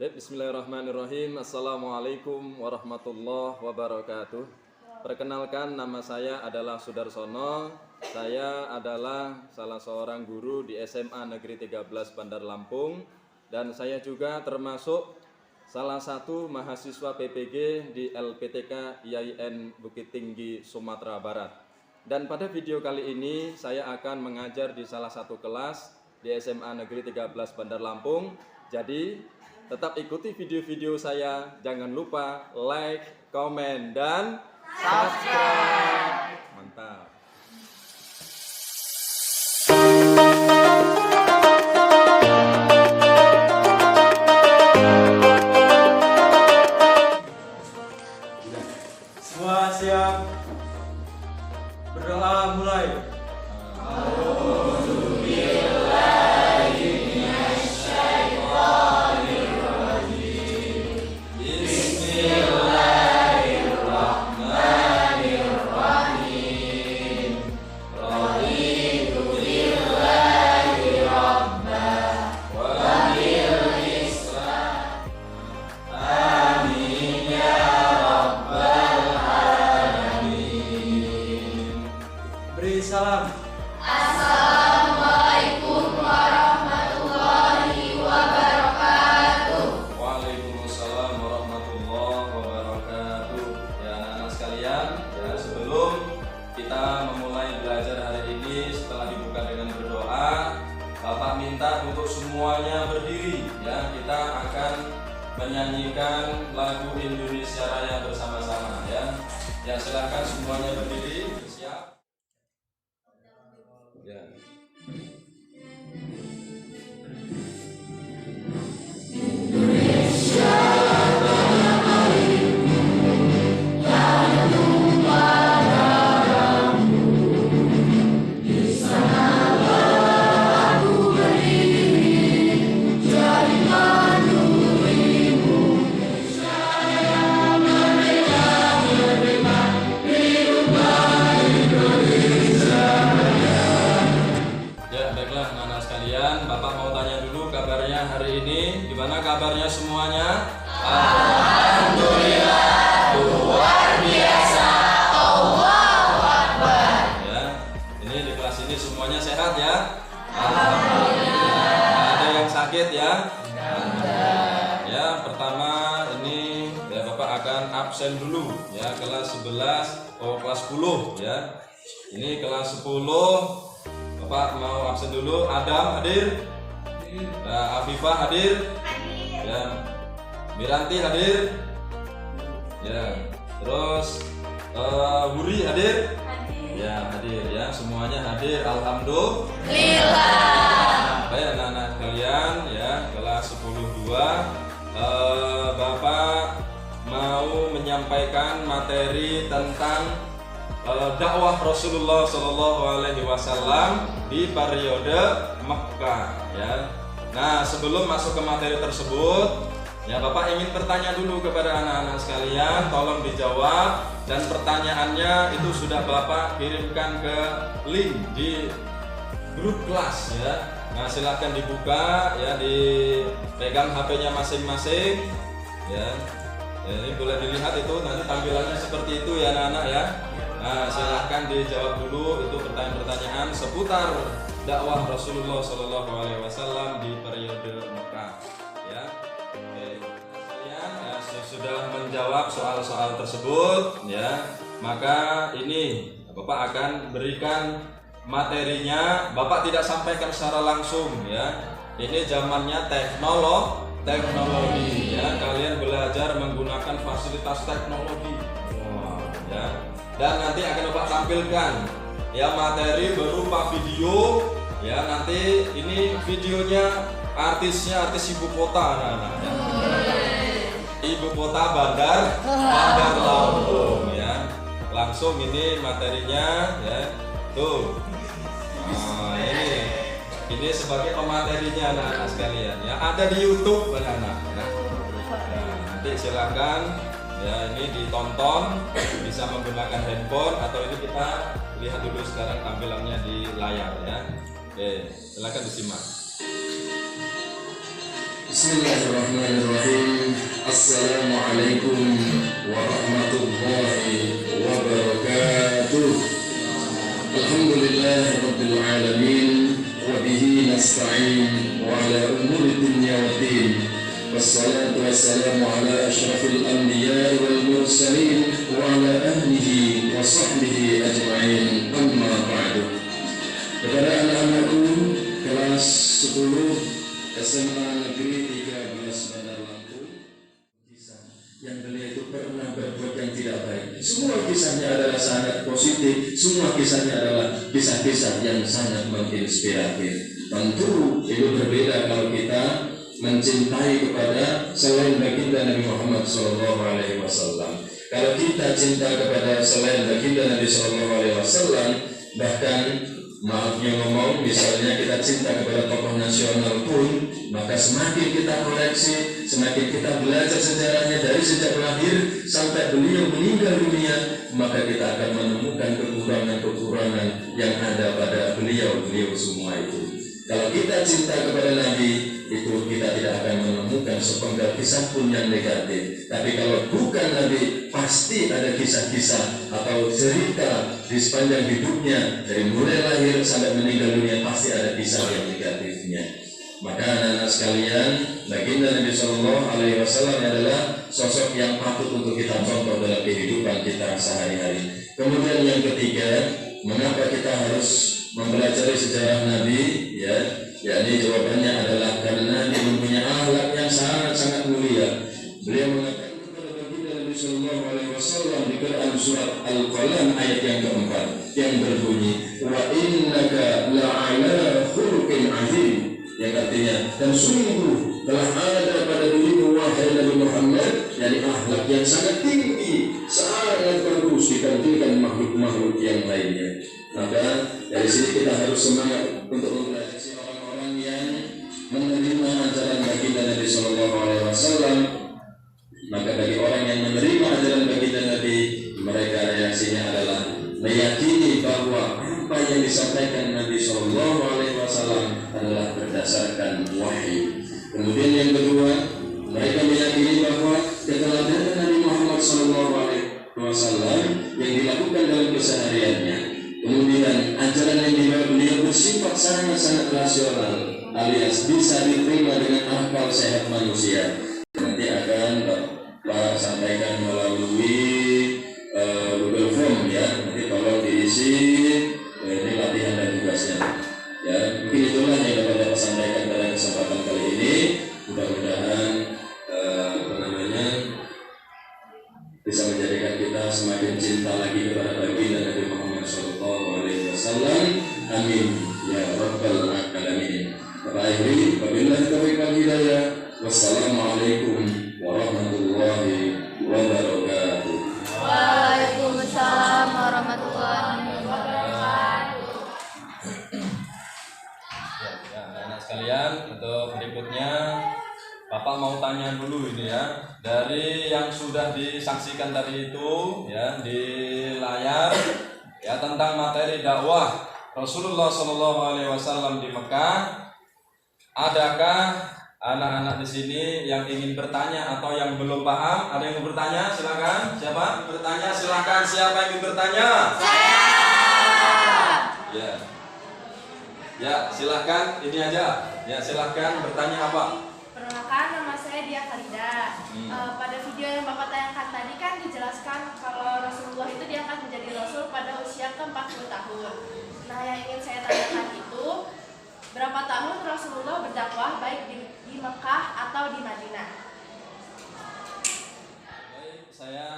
Bismillahirrahmanirrahim. Assalamualaikum warahmatullahi wabarakatuh. Perkenalkan, nama saya adalah Sudarsono. Saya adalah salah seorang guru di SMA Negeri 13 Bandar Lampung. Dan saya juga termasuk salah satu mahasiswa PPG di LPTK IAIN Bukit Tinggi, Sumatera Barat. Dan pada video kali ini saya akan mengajar di salah satu kelas di SMA Negeri 13 Bandar Lampung. Jadi tetap ikuti video-video saya, jangan lupa like, komen, dan subscribe. Mantap. Semua siap? Berdoa mulai. Beri salam. Assalamualaikum warahmatullahi wabarakatuh. Waalaikumsalam warahmatullahi wabarakatuh. Ya anak-anak sekalian, ya, sebelum kita memulai belajar hari ini, setelah dibuka dengan berdoa, Bapak minta untuk semuanya berdiri. Ya, kita akan menyanyikan lagu Indonesia Raya bersama-sama. Ya, silakan semuanya berdiri. Siap. Ya. Bapak mau tanya dulu kabarnya hari ini. Gimana kabarnya semuanya? Alhamdulillah, luar biasa. Allahu Akbar. Ya, ini di kelas ini semuanya sehat ya? Alhamdulillah. Ada yang sakit ya? Ya, pertama ini ya Bapak akan absen dulu ya, kelas 11 kelas 10 ya. Ini kelas 10 Bapak mau absen dulu. Adam hadir? Ya, Afifah hadir? Ya. Miranti hadir? Ya. Terus Wuri hadir? Ya, hadir ya. Semuanya hadir. Alhamdulillah. Baik anak-anak sekalian ya, kelas 10-2 Bapak mau menyampaikan materi tentang dakwah Rasulullah Shallallahu Alaihi Wasallam di periode Mekah ya. Nah, sebelum masuk ke materi tersebut ya, Bapak ingin bertanya dulu kepada anak-anak sekalian, tolong dijawab, dan pertanyaannya itu sudah Bapak kirimkan ke link di grup kelas ya. Nah, silahkan dibuka ya, dipegang HP-nya masing-masing ya. Ya, ini boleh dilihat itu nanti tampilannya seperti itu ya anak-anak ya. Nah, silahkan dijawab dulu itu pertanyaan-pertanyaan seputar dakwah Rasulullah Shallallahu Alaihi Wasallam di periode Mekah. Ya, oke. Kalian ya, sudah menjawab soal-soal tersebut, ya. Maka ini Bapak akan berikan materinya. Bapak tidak sampaikan secara langsung, ya. Ini zamannya teknologi, ya. Kalian belajar menggunakan fasilitas teknologi, ya. Dan nanti akan Bapak tampilkan ya materi berupa video ya. Nanti ini videonya artisnya artis ibu kota anak-anak ya. Ibu kota Bandar Lampung ya. Langsung ini materinya ya. Tuh. Nah, ini sebagai pematerinya anak-anak sekalian ya. Ada di YouTube anak-anak. Nah, nanti silakan ya, ini ditonton, bisa menggunakan handphone atau ini kita lihat dulu sekarang tampilannya di layar ya. Oke, silakan disimak. Bismillahirrahmanirrahim. Assalamualaikum warahmatullahi wabarakatuh. Alhamdulillah rabbil alamin wa bihi nasta'in wa ala umuri dunya waddin. Wassalatu wassalamu ala asyrafil anbiya wal mursalin wa ala ahlihi wa sahbihi ajma'in. Amma ba'du. Kepada anak-anakku kelas 10 SMA Negeri 13 Bandar Lampung, kisah yang beliau itu pernah berbuat yang tidak baik. Semua kisahnya adalah sangat positif, semua kisahnya adalah kisah-kisah yang sangat menginspiratif. Tentu itu berbeda kalau kita mencintai kepada selain baginda Nabi Muhammad SAW. Kalau kita cinta kepada selain baginda Nabi SAW, bahkan maafnya ngomong, misalnya kita cinta kepada tokoh nasional pun, maka semakin kita koleksi, semakin kita belajar sejarahnya dari sejak lahir sampai beliau meninggal dunia, maka kita akan menemukan kekurangan-kekurangan yang ada pada beliau semua itu. Kalau kita cinta kepada Nabi, itu kita tidak akan menemukan sepenggal kisah pun yang negatif. Tapi kalau bukan Nabi, pasti ada kisah-kisah atau cerita di sepanjang hidupnya, dari mulai lahir sampai meninggal dunia, pasti ada kisah yang negatifnya. Maka anak-anak sekalian, baginda Nabi SAW adalah sosok yang patut untuk kita contoh dalam kehidupan kita sehari-hari. Kemudian yang ketiga, mengapa kita harus mempelajari sejarah Nabi? Yakni jawabannya adalah karena Nabi mempunyai akhlak yang sangat-sangat mulia. Beliau mengatakan kepada baginda Nabi SAW di Quran surat Al-Qalam ayat yang keempat yang berbunyi, wa innaka la'ala khuluqin azim, yang artinya, dan sungguh telah ada pada dirimu wahai Nabi Muhammad, yakni akhlak yang sangat tinggi, sangat bagus dibandingkan makhluk-makhluk yang lainnya. Maka dari sini kita harus semangat untuk mempelajari orang-orang yang menerima ajaran baginda Nabi SAW. Maka bagi orang yang menerima ajaran baginda Nabi, mereka reaksinya adalah meyakini bahwa apa yang disampaikan Nabi SAW adalah berdasarkan wahyu. Kemudian yang kedua, mereka meyakini bahwa keteladanan Nabi Muhammad SAW yang dilakukan dalam kesehariannya, kemudian ajaran yang dibawa beliau bersifat sangat-sangat rasional, alias bisa diterima dengan akal sehat manusia. Nanti akan Pak sampaikan melalui Google Form ya. Nanti tolong diisi, ini latihan dan tugasnya. Ya, mungkin itulah yang dapat Bapak sampaikan pada kesempatan kali ini. Mudah-mudahan bisa menjadikan kita semakin cinta lagi kepada baginda Nabi Muhammad SAW. Amin ya rabbal alamin. Bapak akhiri, wabillahi taufiq wal hidayah. Wassalamualaikum warahmatullahi wabarakatuh. Waalaikumsalam warahmatullahi wabarakatuh. Ya, anak sekalian, untuk berikutnya Bapak mau tanya dulu ini ya, dari yang sudah disaksikan tadi itu ya di layar ya tentang materi dakwah Rasulullah SAW di Mekah. Adakah anak-anak di sini yang ingin bertanya atau yang belum paham? Ada yang ingin bertanya? Silakan. Siapa? Bertanya silakan. Siapa yang ingin bertanya? Saya. Ya. Ya, silakan. Ini aja. Ya, silakan bertanya apa? Perkenalkan, nama saya Dia Farida. Pada video yang Bapak tayangkan tadi kan dijelaskan kalau Rasulullah itu diangkat menjadi Rasul pada usia ke-40 tahun. Nah, yang ingin saya tanyakan itu, berapa tahun Rasulullah berdakwah baik di Mekah atau di Madinah? Baik, saya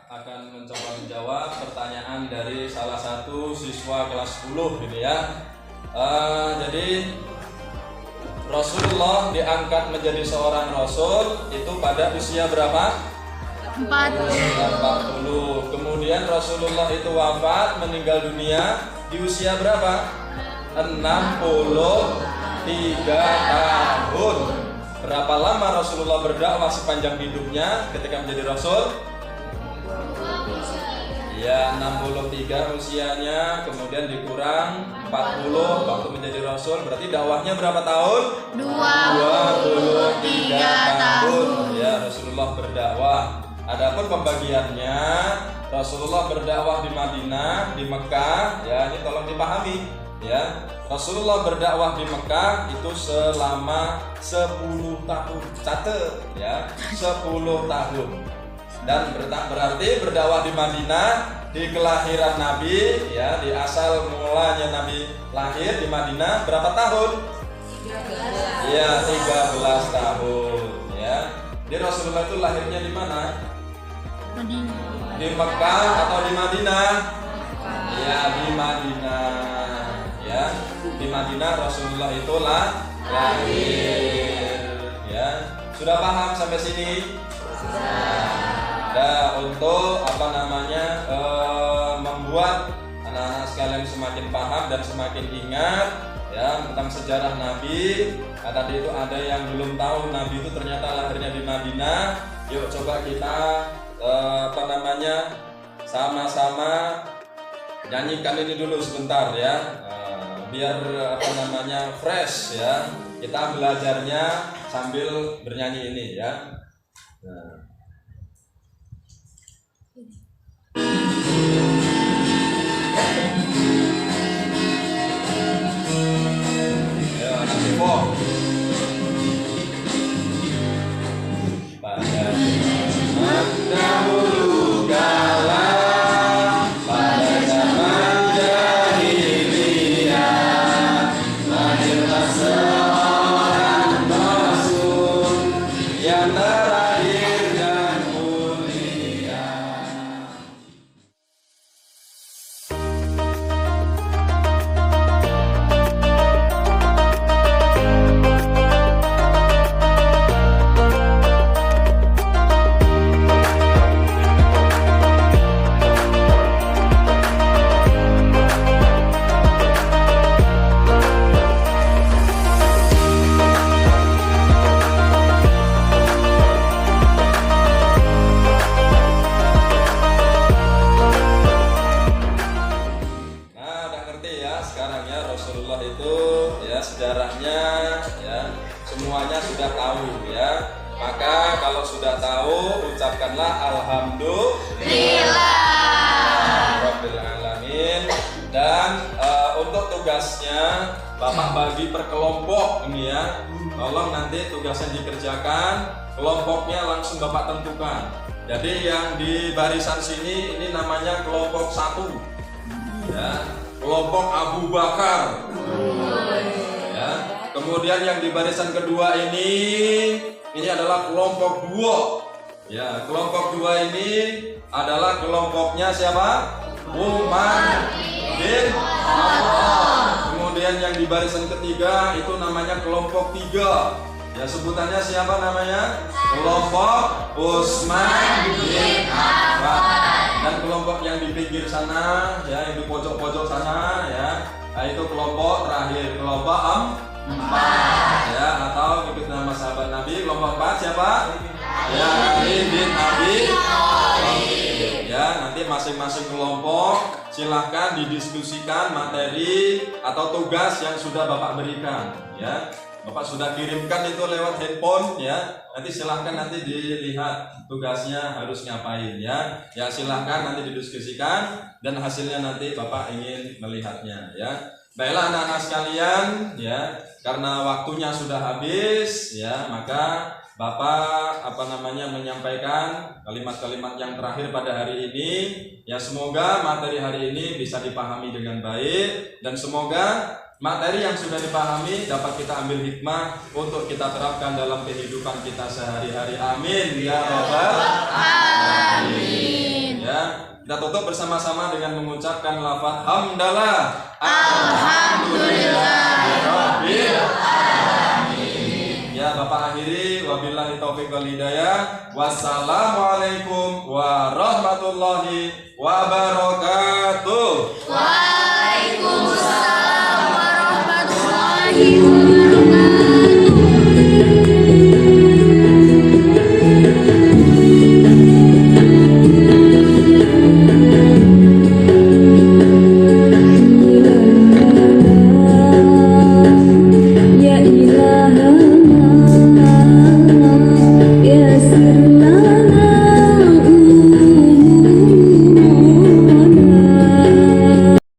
akan mencoba menjawab pertanyaan dari salah satu siswa kelas 10 gitu ya. Jadi Rasulullah diangkat menjadi seorang Rasul itu pada usia berapa? 40. Kemudian Rasulullah itu wafat, meninggal dunia di usia berapa? 63 tahun. Berapa lama Rasulullah berdakwah sepanjang hidupnya ketika menjadi Rasul? Ya, 63 usianya, kemudian dikurang 40 waktu menjadi Rasul, berarti dakwahnya berapa tahun? 23 tahun. Ya, Rasulullah berdakwah berdakwah. Adapun pembagiannya, Rasulullah berdakwah di Madinah, di Mekah, ya ini tolong dipahami, ya. Rasulullah berdakwah di Mekah itu selama 10 tahun, catat, ya, 10 tahun. Dan berarti berdakwah di Madinah, di kelahiran Nabi, ya, di asal mulanya Nabi lahir di Madinah berapa tahun? 13. Iya, 13 tahun, ya. Jadi Rasulullah itu lahirnya di mana? Di Mekah atau di Madinah? Ya, di Madinah, ya. Di Madinah Rasulullah itu lahir, ya. Sudah paham sampai sini? Nah, untuk membuat anak-anak sekalian semakin paham dan semakin ingat, ya, tentang sejarah Nabi. Tadi itu ada yang belum tahu Nabi itu ternyata lahirnya di Madinah. Yuk coba kita sama-sama nyanyikan ini dulu sebentar, ya, biar fresh, ya. Kita belajarnya sambil bernyanyi ini, ya. Nah. Pada zaman dahulu kala, pada zaman jahiliyah, lahirlah seorang rasul yang terakhir dan mulia. Rasulullah itu, ya, sejarahnya, ya, semuanya sudah tahu, ya. Maka kalau sudah tahu, ucapkanlah alhamdulillah rabbil alamin. Dan untuk tugasnya Bapak bagi per kelompok ini, ya. Tolong nanti tugasnya dikerjakan, kelompoknya langsung Bapak tentukan. Jadi yang di barisan sini ini namanya kelompok 1, ya. Kelompok Abu Bakar, ya. Kemudian yang di barisan kedua ini adalah kelompok 2, ya. Kelompok 2 ini adalah kelompoknya siapa? Umar bin Khattab. Kemudian yang di barisan ketiga itu namanya kelompok 3, ya. Sebutannya siapa namanya? Kelompok Utsman bin Affan. Dan kelompok yang di pinggir sana, ya, yang di pojok-pojok sana, ya, nah itu kelompok terakhir, kelompok 4, ya, atau ikut nama sahabat Nabi. Kelompok 4 siapa? Ya, Ali bin Abi Thalib. Ya, nanti masing-masing kelompok silahkan didiskusikan materi atau tugas yang sudah Bapak berikan, ya. Bapak sudah kirimkan itu lewat handphone, ya. Nanti silahkan nanti dilihat tugasnya harus ngapain, ya. Ya, silahkan nanti didiskusikan dan hasilnya nanti Bapak ingin melihatnya, ya. Baiklah anak-anak sekalian, ya. Karena waktunya sudah habis, ya, maka Bapak menyampaikan kalimat-kalimat yang terakhir pada hari ini, ya. Semoga materi hari ini bisa dipahami dengan baik dan semoga materi yang sudah dipahami dapat kita ambil hikmah untuk kita terapkan dalam kehidupan kita sehari-hari. Amin ya rabbal alamin. Ya, kita tutup bersama-sama dengan mengucapkan lafaz hamdalah. Alhamdulillahirabbil alamin. Ya, Bapak akhiri wabillahi taufiq wal hidayah. Wassalamualaikum warahmatullahi wabarakatuh. Waalaikumsalam warahmatullahi wabarakatuh.